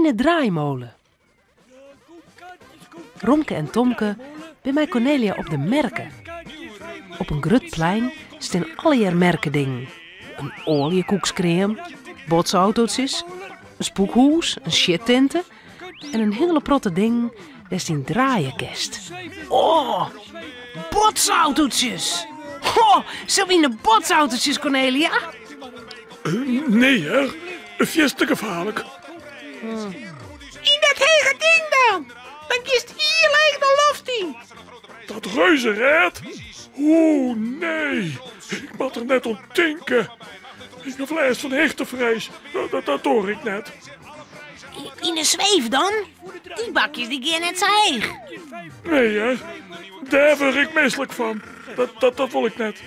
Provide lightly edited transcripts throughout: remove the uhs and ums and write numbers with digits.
in de draaimolen. Romke en Tomke bij mij Cornelia op de merken. Op een grutplein staan allegaar merkendingen. Een oliekoekscream, botsautootjes, een spookhoes, een shittente en een hele protte ding, daar is een draaienkast. Oh, botsautootjes! Oh, zo in de botsautootjes, Cornelia? Nee, hè? Een te gevaarlijk. In dat hege ding dan! Dan kiest hier leeg de loft in. Dat reuzenrad? Oeh, nee. Ik moet er net om tinken. Ik heb vlees van hechtenvrees. Dat hoor ik net. In de zweef dan? Die bakjes die gaan net zo heeg. Nee, hè? Daar word ik misselijk van. Dat wil ik net.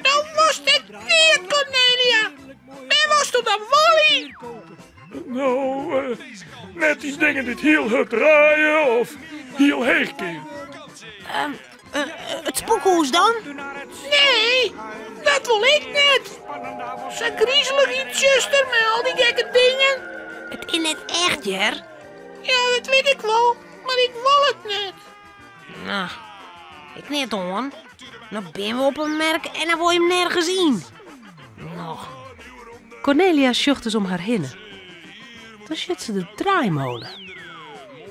Dan was het niet, Cornelia. En was toen dan Wally? Nou, net die dingen dit heel hard draaien of heel heeg keer. Het spookhoes dan? Nee, dat wil ik net. Zo griezelig iets zuster met al die gekke dingen. Het is net echt, Jer. Ja, dat weet ik wel, maar ik wil het net. Nou, ik net hoor. Nou ben we op een merk en dan wil je hem nergens zien. Nog. Cornelia sjocht dus om haar hinnen. Dan zit ze de draaimolen.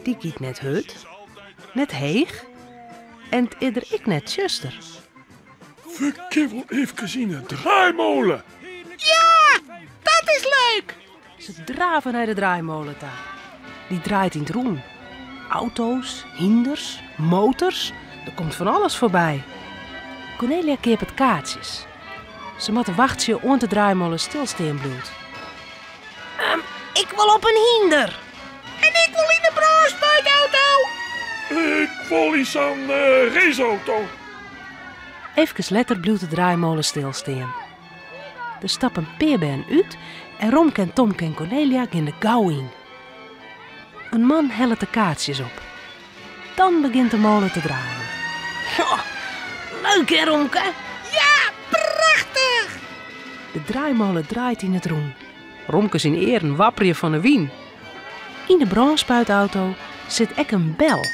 Die giet net hut, net heeg en het ieder ik net zuster. We kunnen wel even zien een draaimolen. Ja, dat is leuk. Ze draven naar de draaimolen daar. Die draait in het roen. Auto's, hinders, motors, er komt van alles voorbij. Cornelia keert het kaartjes. Ze moet wachten om de draaimolen stilstaan bloed. Ik wil op een hinder. En ik wil in de braanspuitauto. Ik wil iets aan raceauto. Even later bloedt de draaimolen stilstaan. Er stappen Peerben uit en Romke en Tomke en Cornelia gaan de gauw in. Een man helpt de kaartjes op. Dan begint de molen te draaien. Oh, leuk hè, Romke? Ja, prachtig. De draaimolen draait in het roen. Romke zijn eer wapperje van de wien. In de brandspuitauto zit ek een bel.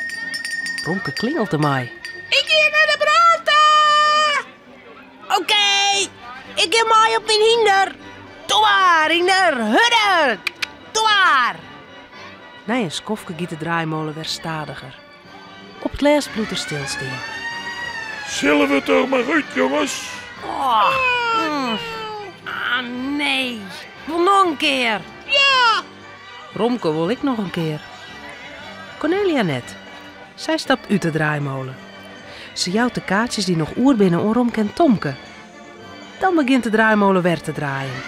Romke klingelt ermee. Ik ga naar de brandta. Oké, ik ga mij op een hinder. Doe maar, hinder, hudder. Doe maar. Na een skofke giet de draaimolen weer stadiger. Op het laatst bloedt er stilstaan. Zullen we het er maar uit, jongens? Oh, nee. Ik wil nog een keer. Ja. Romke wil ik nog een keer. Cornelia net. Zij stapt uit de draaimolen. Ze jouwt de kaartjes die nog oer binnen om Romke en Tomke. Dan begint de draaimolen weer te draaien.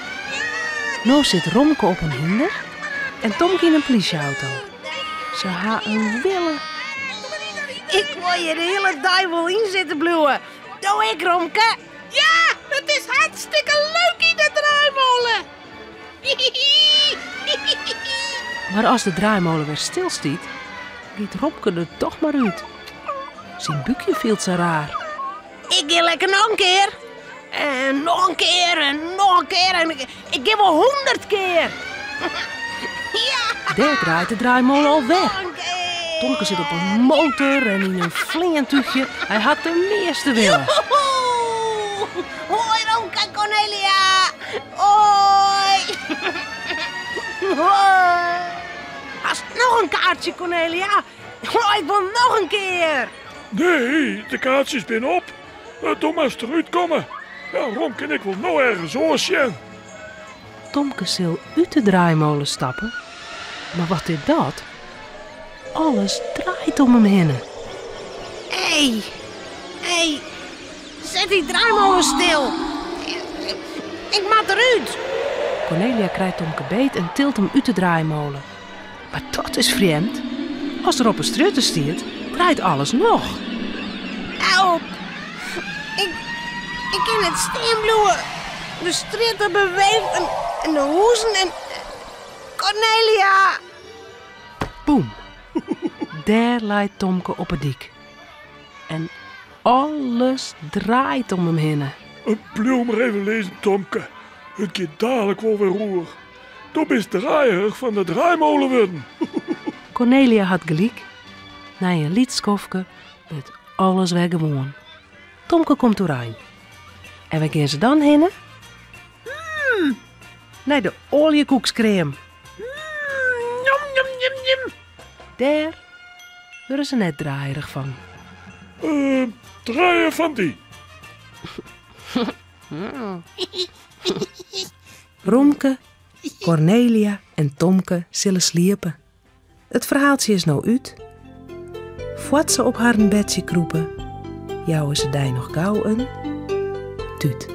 Nu zit Romke op een hinder en Tomke in een politieauto. Ze haar een willen. Ik wil je de hele duivel in zitten bluwen. Doe ik, Romke. Ja, het is hartstikke leuk in de draaimolen. Maar als de draaimolen weer stilstiet, giet Romke er toch maar uit. Zijn buikje viel zo raar. Ik ga lekker nog een keer. En nog een keer en nog een keer. En ik geef wel 100 keer. Ja, Daar draait de draaimolen al weg. nog een keer. Tomke zit op een motor en in een flingentuigje. Hij had de meeste willen. Hoi Romke en Cornelia. Hoi. Hoi. Hast nog een kaartje, Cornelia? Oh, ik wil nog een keer. Nee, de kaartjes zijn op. Doe maar eens eruit komen. Ja, Romke en ik wil nou ergens oorsjen. Tomke zal uit de draaimolen stappen. Maar wat is dat? Alles draait om hem heen. Hey, zet die draaimolen stil. Ik moet eruit. Cornelia krijgt Tomke beet en tilt hem uit de draaimolen. Maar dat is vreemd. Als er op een strutte stiert, draait alles nog. Help. Ik kan het steenbloeien. De stritten beweegt en de hoezen en... Cornelia. Boem. Daar lijkt Tomke op het dik. En alles draait om hem heen. Blijf maar even lezen, Tomke. Het gaat dadelijk wel weer roer. toen bist de draaierig van de draaimolen worden. Cornelia had gelijk. Na een liedskofke werd alles weer gewoon. Tomke komt erbij. En waar gaan ze dan heen? Naar de oliekoekscrème. Njam, njam, njam, njam. Daar worden ze net draaierig van. Draaien van die. Romke, Cornelia en Tomke zullen sliepen. Het verhaaltje is nou uit. Voort ze op haar bedje kroepen, jouwen ze daar nog gauw een tuut.